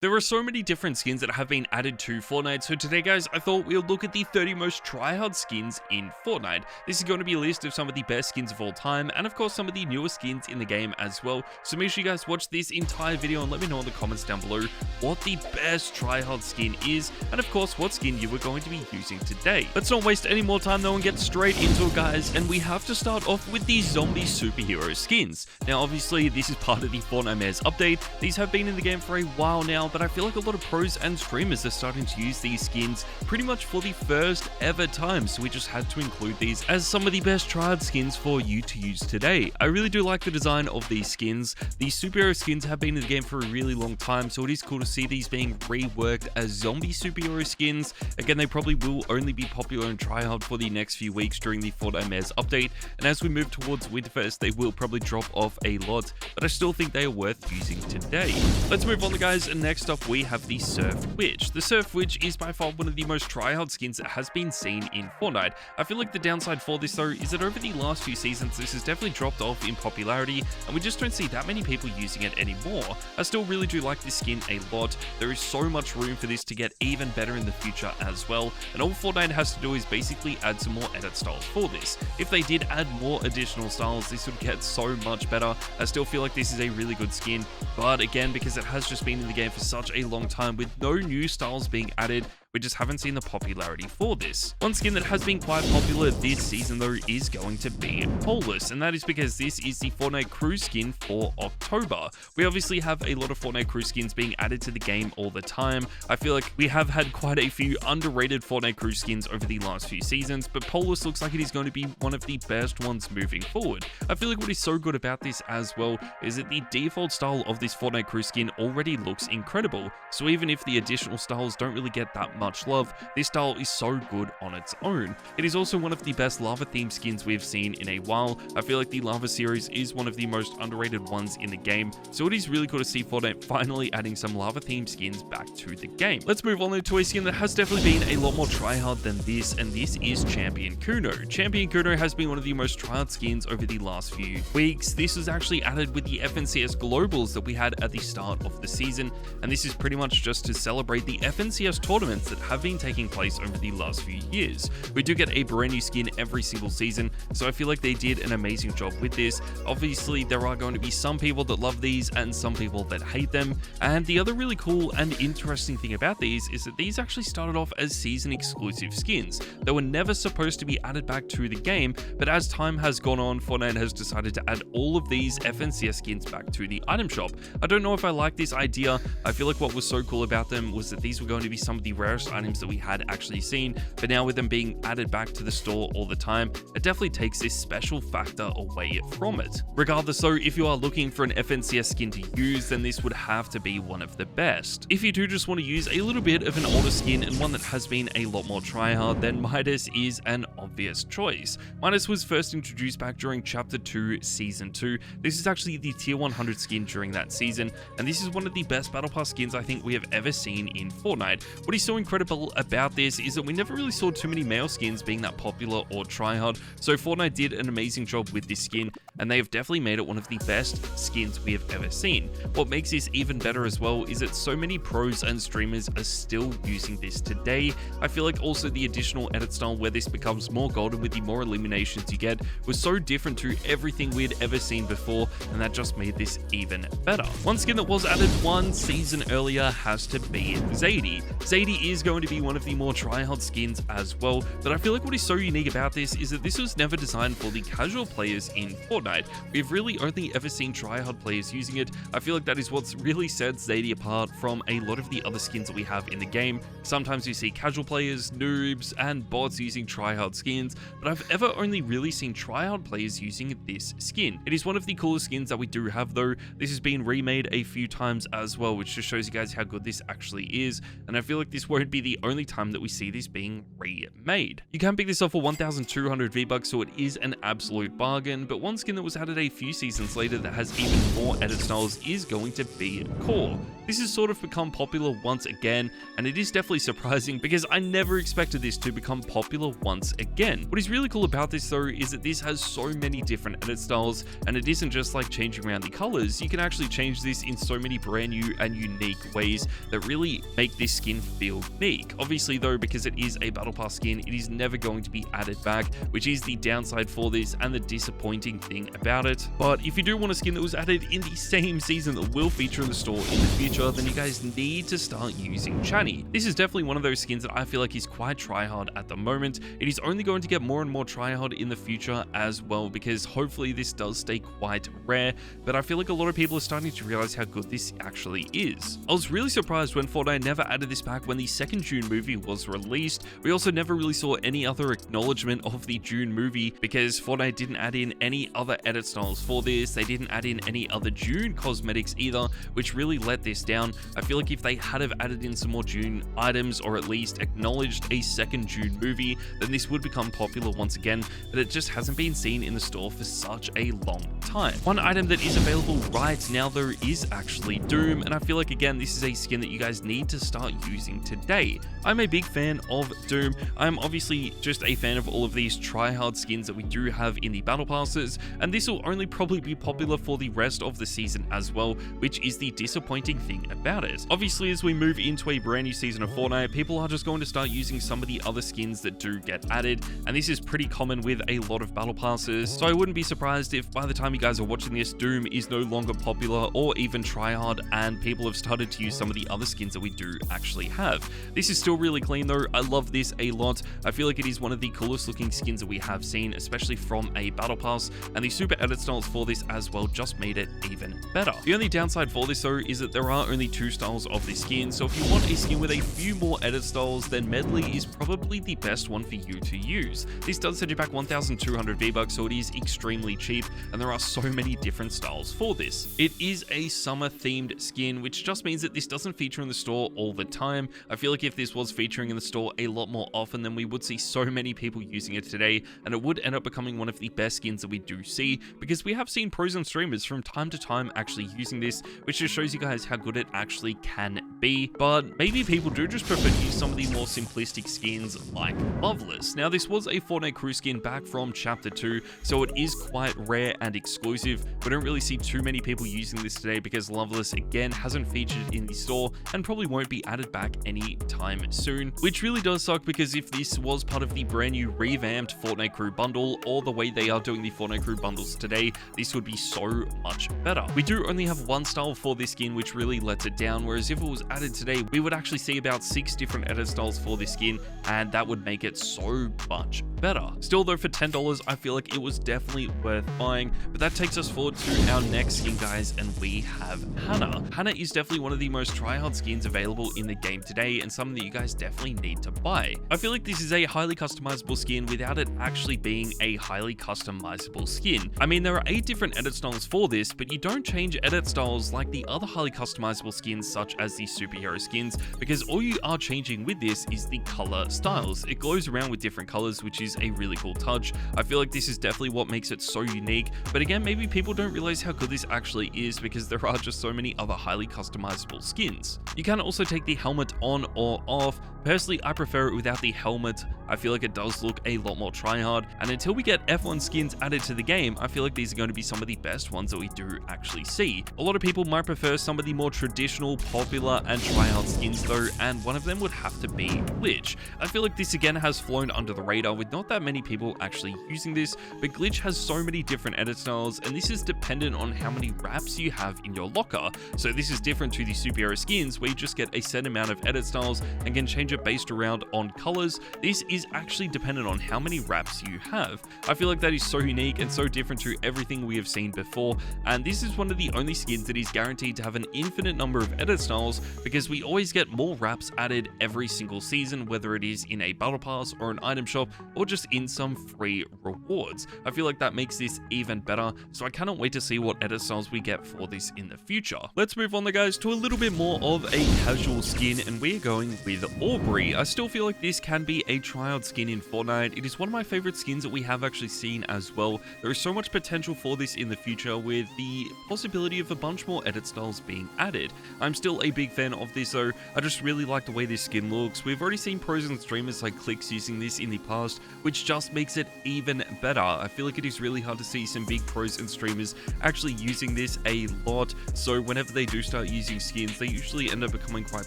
There are so many different skins that have been added to Fortnite, so today guys, I thought we'll look at the 30 most tryhard skins in Fortnite. This is going to be a list of some of the best skins of all time, and of course some of the newest skins in the game as well. So make sure you guys watch this entire video and let me know in the comments down below what the best tryhard skin is, and of course what skin you were going to be using today. Let's not waste any more time though and get straight into it guys, and we have to start off with the zombie superhero skins. Now obviously this is part of the Fortnite Mares update. These have been in the game for a while now, but I feel like a lot of pros and streamers are starting to use these skins pretty much for the first ever time, so we just had to include these as some of the best tryhard skins for you to use today. I really do like the design of these skins. These superhero skins have been in the game for a really long time, so it is cool to see these being reworked as zombie superhero skins. Again, they probably will only be popular and tryhard for the next few weeks during the Fortnite Mares update, and as we move towards Winterfest, they will probably drop off a lot, but I still think they are worth using today. Let's move on guys, and next up we have the Surf Witch. The Surf Witch is by far one of the most tryhard skins that has been seen in Fortnite. I feel like the downside for this though is that over the last few seasons this has definitely dropped off in popularity, and we just don't see that many people using it anymore. I still really do like this skin a lot. There is so much room for this to get even better in the future as well, and all Fortnite has to do is basically add some more edit styles for this. If they did add more additional styles, this would get so much better. I still feel like this is a really good skin, but again, because it has just been in the game for such a long time with no new styles being added, we just haven't seen the popularity for this. One skin that has been quite popular this season though is going to be Loveless, and that is because this is the Fortnite Cru skin for October. We obviously have a lot of Fortnite Cru skins being added to the game all the time. I feel like we have had quite a few underrated Fortnite Cru skins over the last few seasons, but Loveless looks like it is going to be one of the best ones moving forward. I feel like what is so good about this as well is that the default style of this Fortnite Cru skin already looks incredible, so even if the additional styles don't really get that much love, this style is so good on its own. It is also one of the best lava themed skins we've seen in a while. I feel like the lava series is one of the most underrated ones in the game, so it is really cool to see Fortnite finally adding some lava themed skins back to the game. Let's move on to a skin that has definitely been a lot more tryhard than this, and this is Champion Kuno. Champion Kuno has been one of the most tryhard skins over the last few weeks. This was actually added with the FNCS Globals that we had at the start of the season, and this is pretty much just to celebrate the FNCS tournaments that have been taking place over the last few years. We do get a brand new skin every single season, so I feel like they did an amazing job with this. Obviously, there are going to be some people that love these and some people that hate them, and the other really cool and interesting thing about these is that these actually started off as season exclusive skins. They were never supposed to be added back to the game, but as time has gone on, Fortnite has decided to add all of these FNCS skins back to the item shop. I don't know if I like this idea. I feel like what was so cool about them was that these were going to be some of the rarest items that we had actually seen, but now with them being added back to the store all the time, it definitely takes this special factor away from it. Regardless though, if you are looking for an FNCS skin to use, then this would have to be one of the best. If you do just want to use a little bit of an older skin and one that has been a lot more tryhard, then Midas is an obvious choice. Midas was first introduced back during Chapter 2, Season 2. This is actually the Tier 100 skin during that season, and this is one of the best Battle Pass skins I think we have ever seen in Fortnite. What is so incredible about this is that we never really saw too many male skins being that popular or tryhard, so Fortnite did an amazing job with this skin, and they have definitely made it one of the best skins we have ever seen. What makes this even better as well is that so many pros and streamers are still using this today. I feel like also the additional edit style where this becomes more golden with the more eliminations you get was so different to everything we had ever seen before, and that just made this even better. One skin that was added one season earlier has to be Zade. Zade is going to be one of the more tryhard skins as well, but I feel like what is so unique about this is that this was never designed for the casual players in Fortnite. We've really only ever seen tryhard players using it. I feel like that is what's really sets Zade apart from a lot of the other skins that we have in the game. Sometimes you see casual players, noobs, and bots using tryhard skins, but I've ever only really seen tryhard players using this skin. It is one of the coolest skins that we do have though. This has been remade a few times as well, which just shows you guys how good this actually is, and I feel like this won't could be the only time that we see this being remade. You can pick this up for 1,200 V-Bucks, so it is an absolute bargain, but one skin that was added a few seasons later that has even more edit styles is going to be Core. This has sort of become popular once again, and it is definitely surprising because I never expected this to become popular once again. What is really cool about this though is that this has so many different edit styles, and it isn't just like changing around the colors. You can actually change this in so many brand new and unique ways that really make this skin feel unique. Obviously though, because it is a battle pass skin, it is never going to be added back, which is the downside for this and the disappointing thing about it. But if you do want a skin that was added in the same season that will feature in the store in the future, then you guys need to start using Chani. This is definitely one of those skins that I feel like is quite tryhard at the moment. It is only going to get more and more tryhard in the future as well, because hopefully this does stay quite rare, but I feel like a lot of people are starting to realize how good this actually is. I was really surprised when Fortnite never added this back when the second June movie was released. We also never really saw any other acknowledgement of the June movie because Fortnite didn't add in any other edit styles for this. They didn't add in any other June cosmetics either, which really let this down. I feel like if they had have added in some more June items, or at least acknowledged a second June movie, then this would become popular once again, but it just hasn't been seen in the store for such a long time. One item that is available right now though is actually Doom, and I feel like again this is a skin that you guys need to start using today. I'm a big fan of Doom. I'm obviously just a fan of all of these tryhard skins that we do have in the battle passes, and this will only probably be popular for the rest of the season as well, which is the disappointing thing about it. Obviously, as we move into a brand new season of Fortnite, people are just going to start using some of the other skins that do get added, and this is pretty common with a lot of battle passes, so I wouldn't be surprised if by the time you guys are watching this, Doom is no longer popular or even tryhard, and people have started to use some of the other skins that we do actually have. This is still really clean though. I love this a lot. I feel like it is one of the coolest looking skins that we have seen, especially from a battle pass, and the super edit styles for this as well just made it even better. The only downside for this though is that there are only two styles of this skin, so if you want a skin with a few more edit styles, then Medley is probably the best one for you to use. This does set you back 1,200 V-Bucks, so it is extremely cheap, and there are so many different styles for this. It is a summer themed skin, which just means that this doesn't feature in the store all the time. I feel like if this was featuring in the store a lot more often, then we would see so many people using it today, and it would end up becoming one of the best skins that we do see, because we have seen pros and streamers from time to time actually using this, which just shows you guys how good it actually can be. But maybe people do just prefer to use some of the more simplistic skins like Loveless. Now, this was a Fortnite Cru skin back from Chapter 2, so it is quite rare and exclusive. We don't really see too many people using this today because Loveless again hasn't featured in the store and probably won't be added back anytime soon, which really does suck, because if this was part of the brand new revamped Fortnite Cru bundle, or the way they are doing the Fortnite Cru bundles today, this would be so much better. We do only have one style for this skin, which really lets it down, whereas if it was added today, we would actually see about 6 different edit styles for this skin, and that would make it so much better. Still though, for $10, I feel like it was definitely worth buying. But that takes us forward to our next skin, guys, and we have Hannah. Hannah is definitely one of the most tryhard skins available in the game today, and something that you guys definitely need to buy. I feel like this is a highly customizable skin without it actually being a highly customizable skin. I mean, there are 8 different edit styles for this, but you don't change edit styles like the other highly customizable skins such as the superhero skins, because all you are changing with this is the color styles. It glows around with different colors, which is a really cool touch. I feel like this is definitely what makes it so unique, but again, maybe people don't realize how good this actually is because there are just so many other highly customizable skins. You can also take the helmet on or off. Personally, I prefer it without the helmet. I feel like it does look a lot more tryhard, and until we get F1 skins added to the game, I feel like these are going to be some of the best ones that we do actually see. A lot of people might prefer some of the more traditional, popular, and tryhard skins though, and one of them would have to be Glitch. I feel like this again has flown under the radar with not that many people actually using this, but Glitch has so many different edit styles, and this is dependent on how many wraps you have in your locker. So this is different to the superhero skins where you just get a set amount of edit styles and can change it based around on colors. This is is actually dependent on how many wraps you have. I feel like that is so unique and so different to everything we have seen before, and this is one of the only skins that is guaranteed to have an infinite number of edit styles, because we always get more wraps added every single season, whether it is in a battle pass or an item shop or just in some free rewards. I feel like that makes this even better, so I cannot wait to see what edit styles we get for this in the future. Let's move on, guys, to a little bit more of a casual skin, and we're going with Aubrey. I still feel like this can be a tryhard skin in Fortnite. It is one of my favorite skins that we have actually seen as well. There is so much potential for this in the future, with the possibility of a bunch more edit styles being added. I'm still a big fan of this though. I just really like the way this skin looks. We've already seen pros and streamers like Clicks using this in the past, which just makes it even better. I feel like it is really hard to see some big pros and streamers actually using this a lot, so whenever they do start using skins, they usually end up becoming quite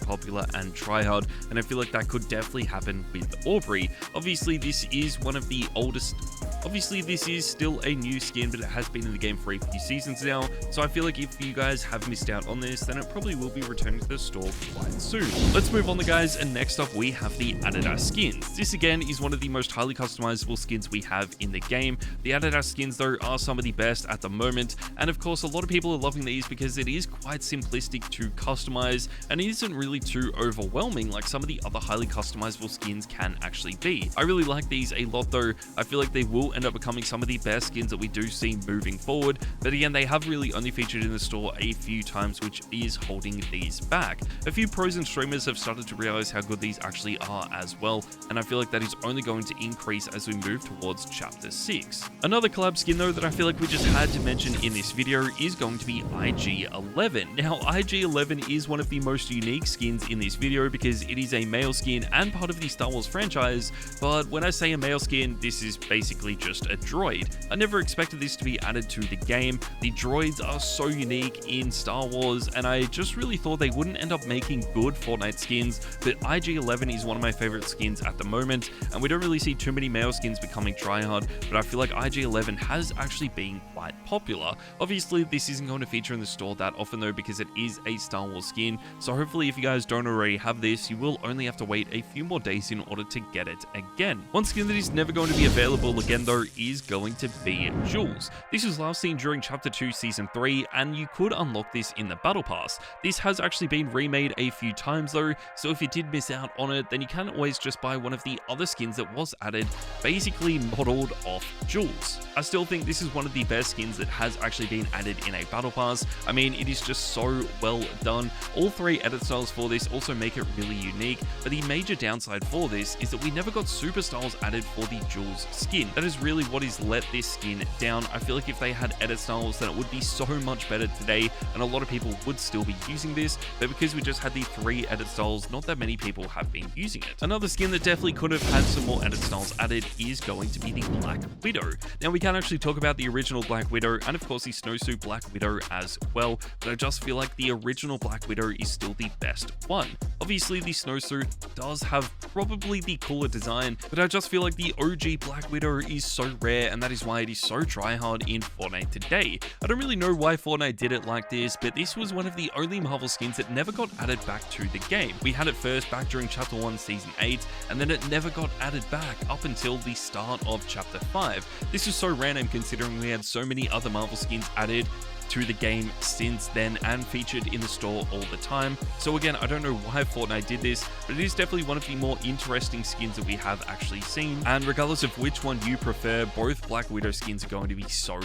popular and tryhard, and I feel like that could definitely happen with Aubrey. Obviously this is one of the oldest, obviously this is still a new skin, but it has been in the game for a few seasons now, so I feel like if you guys have missed out on this, then it probably will be returning to the store quite soon. Let's move on, guys, and next up we have the Adidas skins. This again is one of the most highly customizable skins we have in the game. The Adidas skins though are some of the best at the moment, and of course a lot of people are loving these because it is quite simplistic to customize and it isn't really too overwhelming like some of the other highly customizable skins can actually be. I really like these a lot though. I feel like they will end up becoming some of the best skins that we do see moving forward, but again, they have really only featured in the store a few times, which is holding these back. A few pros and streamers have started to realize how good these actually are as well, and I feel like that is only going to increase as we move towards chapter 6. Another collab skin though that I feel like we just had to mention in this video is going to be IG-11. Now IG-11 is one of the most unique skins in this video because it is a male skin and part of the Star Wars franchise, but when I say a male skin, this is basically just a droid. I never expected this to be added to the game. The droids are so unique in Star Wars, and I just really thought they wouldn't end up making good Fortnite skins, but IG-11 is one of my favorite skins at the moment, and we don't really see too many male skins becoming tryhard, but I feel like IG-11 has actually been quite popular. Obviously, this isn't going to feature in the store that often though because it is a Star Wars skin, so hopefully if you guys don't already have this, you will only have to wait a few more days in order to get it again. One skin that is never going to be available again though is going to be Jules. This was last seen during Chapter 2 Season 3, and you could unlock this in the Battle Pass. This has actually been remade a few times though, so if you did miss out on it, then you can always just buy one of the other skins that was added, basically modeled off Jules. I still think this is one of the best skins that has actually been added in a Battle Pass. I mean, it is just so well done. All three edit styles for this also make it really unique, but the major downside for this is that we never got super styles added for the Jules skin. That is really what has let this skin down. I feel like if they had edit styles, then it would be so much better today, and a lot of people would still be using this, but because we just had the 3 edit styles, not that many people have been using it. Another skin that definitely could have had some more edit styles added is going to be the Black Widow. Now we can actually talk about the original Black Widow and of course the snowsuit Black Widow as well, but I just feel like the original Black Widow is still the best one. Obviously the snowsuit does have probably the cooler design, but I just feel like the OG Black Widow is so rare, and that is why it is so tryhard in Fortnite today. I don't really know why Fortnite did it like this, but this was one of the only Marvel skins that never got added back to the game. We had it first back during Chapter 1 Season 8, and then it never got added back up until the start of Chapter 5. This is so random considering we had so many other Marvel skins added to the game since then and featured in the store all the time. So again, I don't know why Fortnite did this, but it is definitely one of the more interesting skins that we have actually seen, and regardless of which one you prefer, both Black Widow skins are going to be so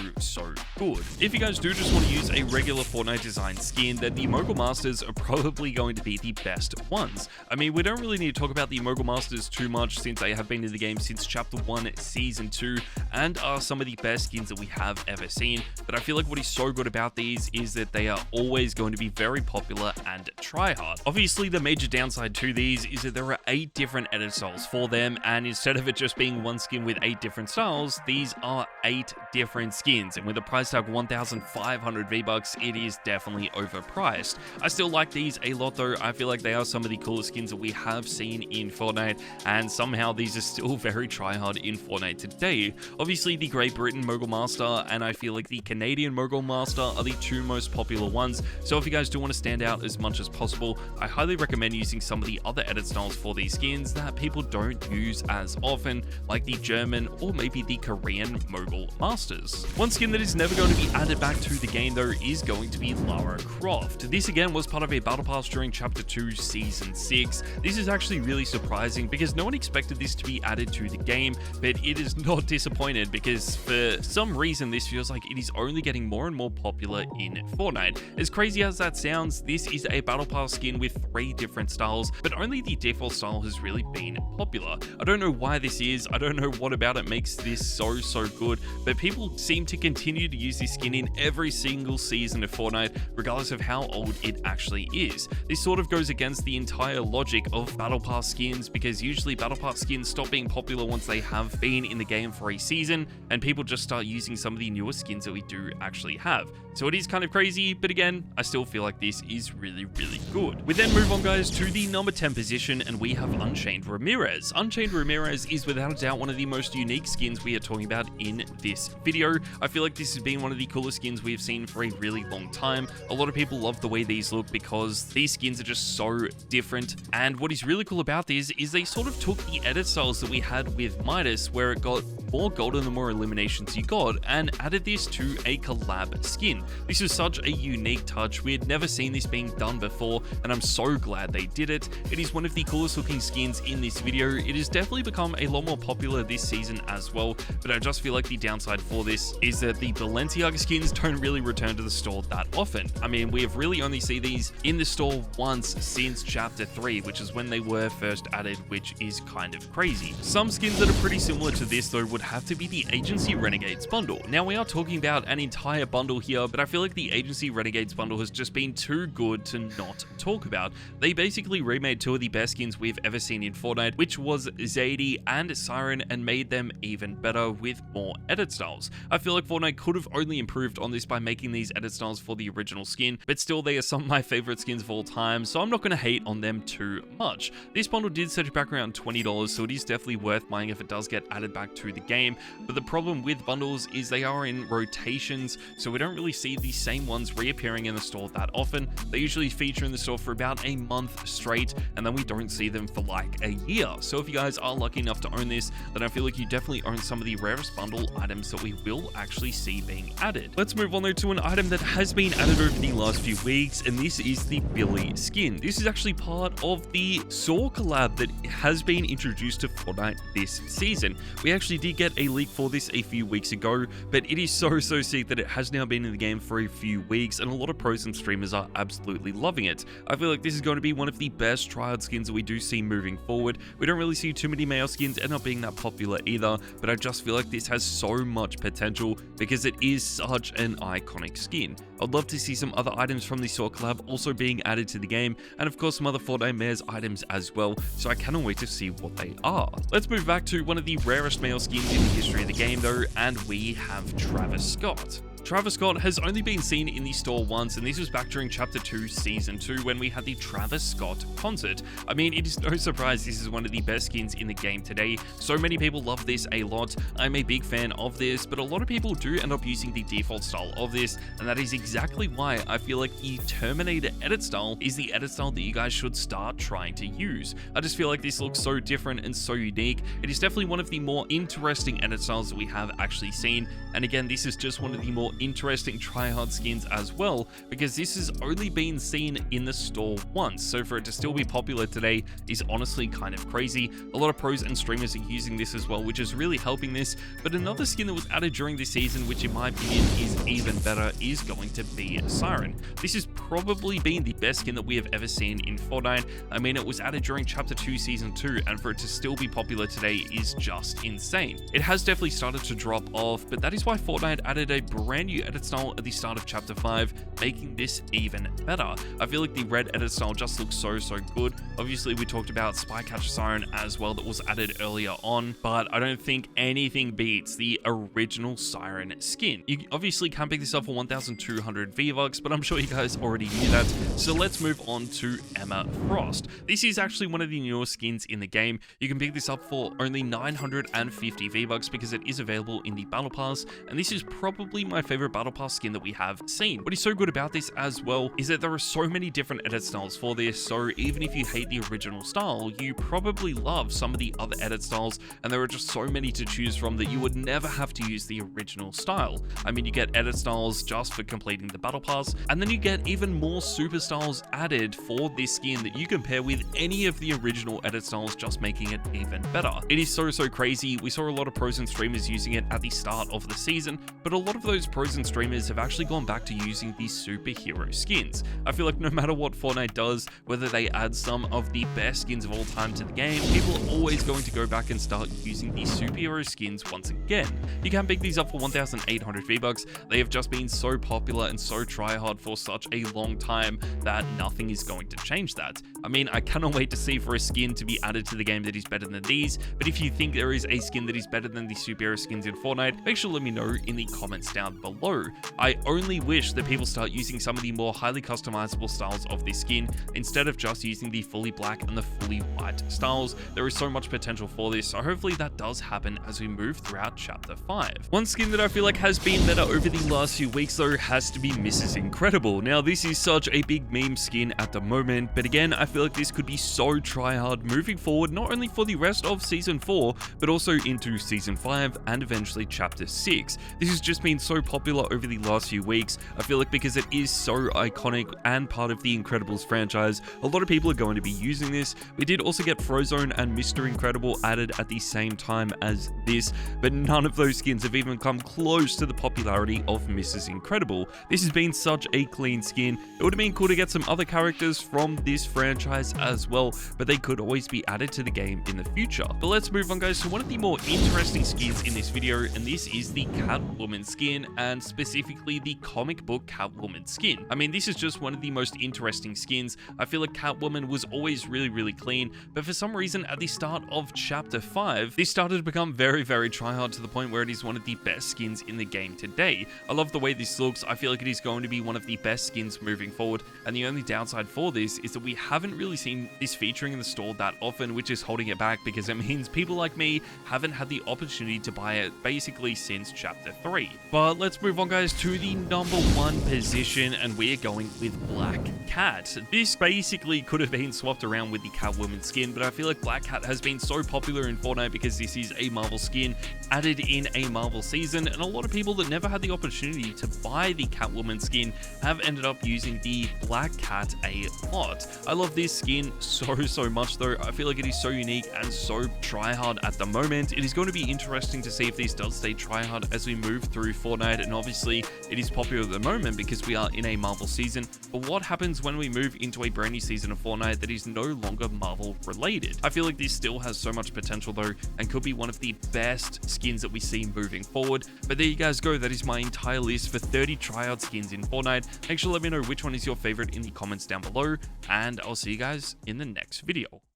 good. If you guys do just want to use a regular Fortnite design skin, then the Mogal Masters are probably going to be the best ones. I mean, we don't really need to talk about the Mogal Masters too much since they have been in the game since Chapter 1 Season 2 and are some of the best skins that we have ever seen, but I feel like what is so good about these is that they are always going to be very popular and tryhard. Obviously, the major downside to these is that there are 8 different edit styles for them, and instead of it just being one skin with 8 different styles, these are 8 different skins, and with a price tag 1,500 V-Bucks, it is definitely overpriced. I still like these a lot though. I feel like they are some of the coolest skins that we have seen in Fortnite, and somehow these are still very tryhard in Fortnite today. Obviously, the Great Britain Mogal Master, and I feel like the Canadian Mogal Master Monster are the two most popular ones, so if you guys do want to stand out as much as possible, I highly recommend using some of the other edit styles for these skins that people don't use as often, like the German or maybe the Korean Mogal Masters. One skin that is never going to be added back to the game though is going to be Lara Croft. This again was part of a battle pass during Chapter 2 Season 6. This is actually really surprising because no one expected this to be added to the game, but it is not disappointed because for some reason this feels like it is only getting more and more popular in Fortnite. As crazy as that sounds, this is a battle pass skin with 3 different styles, but only the default style has really been popular. I don't know why this is, I don't know what about it makes this so good, but people seem to continue to use this skin in every single season of Fortnite, regardless of how old it actually is. This sort of goes against the entire logic of battle pass skins, because usually battle pass skins stop being popular once they have been in the game for a season, and people just start using some of the newer skins that we do actually have. So it is kind of crazy, but again, I still feel like this is really good. We then move on, guys, to the number 10 position, and we have Unchained Ramirez. Unchained Ramirez is without a doubt one of the most unique skins we are talking about in this video. I feel like this has been one of the coolest skins we have seen for a really long time. A lot of people love the way these look because these skins are just so different, and what is really cool about this is they sort of took the edit styles that we had with Midas, where it got more golden the more eliminations you got, and added this to a collab skin. This was such a unique touch. We had never seen this being done before, and I'm so glad they did it. It is one of the coolest looking skins in this video. It has definitely become a lot more popular this season as well, but I just feel like the downside for this is that the Balenciaga skins don't really return to the store that often. I mean, we have really only seen these in the store once since Chapter 3, which is when they were first added, which is kind of crazy. Some skins that are pretty similar to this though would have to be the Agency Renegades bundle. Now, we are talking about an entire bundle here, but I feel like the Agency Renegades bundle has just been too good to not talk about. They basically remade 2 of the best skins we've ever seen in Fortnite, which was Zade and Siren, and made them even better with more edit styles. I feel like Fortnite could have only improved on this by making these edit styles for the original skin, but still they are some of my favorite skins of all time, so I'm not going to hate on them too much. This bundle did set it back around $20, so it is definitely worth buying if it does get added back to the game, but the problem with bundles is they are in rotations, so we don't really see the same ones reappearing in the store that often. They usually feature in the store for about a month straight, and then we don't see them for like a year. So if you guys are lucky enough to own this, then I feel like you definitely own some of the rarest bundle items that we will actually see being added. Let's move on though to an item that has been added over the last few weeks, and this is the Billy skin. This is actually part of the Saw collab that has been introduced to Fortnite this season. We actually did get a leak for this a few weeks ago, but it is so sick that it has now been in the game for a few weeks, and a lot of pros and streamers are absolutely loving it. I feel like this is going to be one of the best Tryhard skins that we do see moving forward. We don't really see too many male skins end up being that popular either, but I just feel like this has so much potential because it is such an iconic skin. I'd love to see some other items from the Saw collab also being added to the game, and of course some other Fortnite Mares items as well, so I cannot wait to see what they are. Let's move back to one of the rarest male skins in the history of the game though, and we have Travis Scott. Travis Scott has only been seen in the store once, and this was back during Chapter 2 Season 2 when we had the Travis Scott concert. I mean, it is no surprise this is one of the best skins in the game today. So many people love this a lot. I'm a big fan of this, but a lot of people do end up using the default style of this, and that is exactly why I feel like the Terminator edit style is the edit style that you guys should start trying to use. I just feel like this looks so different and so unique. It is definitely one of the more interesting edit styles that we have actually seen, and again, this is just one of the more interesting tryhard skins as well, because this has only been seen in the store once, so for it to still be popular today is honestly kind of crazy. A lot of pros and streamers are using this as well, which is really helping this. But another skin that was added during this season, which in my opinion is even better, is going to be Siren. This has probably been the best skin that we have ever seen in Fortnite. I mean, it was added during Chapter 2 Season 2, and for it to still be popular today is just insane. It has definitely started to drop off, but that is why Fortnite added a brand new edit style at the start of Chapter 5, making this even better. I feel like the red edit style just looks so good. Obviously, we talked about Spycatcher Siren as well that was added earlier on, but I don't think anything beats the original Siren skin. You obviously can pick this up for 1,200 V-Bucks, but I'm sure you guys already knew that. So let's move on to Emma Frost. This is actually one of the newer skins in the game. You can pick this up for only 950 V-Bucks because it is available in the Battle Pass, and this is probably my favorite battle pass skin that we have seen. What is so good about this as well is that there are so many different edit styles for this, so even if you hate the original style, you probably love some of the other edit styles, and there are just so many to choose from that you would never have to use the original style. I mean, you get edit styles just for completing the battle pass, and then you get even more super styles added for this skin that you can pair with any of the original edit styles, just making it even better. It is so crazy. We saw a lot of pros and streamers using it at the start of the season, but a lot of those pros and streamers have actually gone back to using these superhero skins. I feel like no matter what Fortnite does, whether they add some of the best skins of all time to the game, people are always going to go back and start using these superhero skins once again. You can pick these up for 1,800 V-Bucks. They have just been so popular and so tryhard for such a long time that nothing is going to change that. I mean, I cannot wait to see for a skin to be added to the game that is better than these, but if you think there is a skin that is better than the superhero skins in Fortnite, make sure to let me know in the comments down below. I only wish that people start using some of the more highly customizable styles of this skin instead of just using the fully black and the fully white styles. There is so much potential for this, so hopefully that does happen as we move throughout Chapter 5. One skin that I feel like has been better over the last few weeks though has to be Mrs. Incredible. Now this is such a big meme skin at the moment, but again I feel like this could be so tryhard moving forward, not only for the rest of Season 4, but also into Season 5 and eventually Chapter 6. This has just been so popular over the last few weeks. I feel like because it is so iconic and part of the Incredibles franchise, a lot of people are going to be using this. We did also get Frozone and Mr. Incredible added at the same time as this, but none of those skins have even come close to the popularity of Mrs. Incredible. This has been such a clean skin. It would have been cool to get some other characters from this franchise as well, but they could always be added to the game in the future. But let's move on guys to one of the more interesting skins in this video, and this is the Catwoman skin, and specifically the comic book Catwoman skin. I mean, this is just one of the most interesting skins. I feel like Catwoman was always really clean, but for some reason at the start of Chapter 5, this started to become very tryhard to the point where it is one of the best skins in the game today. I love the way this looks. I feel like it is going to be one of the best skins moving forward, and the only downside for this is that we haven't really seen this featuring in the store that often, which is holding it back because it means people like me haven't had the opportunity to buy it basically since Chapter 3. But let's move on guys to the number 1 position, and we're going with Black Cat. This basically could have been swapped around with the Catwoman skin, but I feel like Black Cat has been so popular in Fortnite because this is a Marvel skin added in a Marvel season, and a lot of people that never had the opportunity to buy the Catwoman skin have ended up using the Black Cat a lot. I love this skin so much though. I feel like it is so unique and so tryhard at the moment. It is going to be interesting to see if this does stay tryhard as we move through Fortnite, and obviously it is popular at the moment because we are in a Marvel season, but what happens when we move into a brand new season of Fortnite that is no longer Marvel related? I feel like this still has so much potential though, and could be one of the best skins that we see moving forward. But there you guys go, that is my entire list for 30 tryhard skins in Fortnite. Make sure to let me know which one is your favorite in the comments down below, and I'll see you guys in the next video.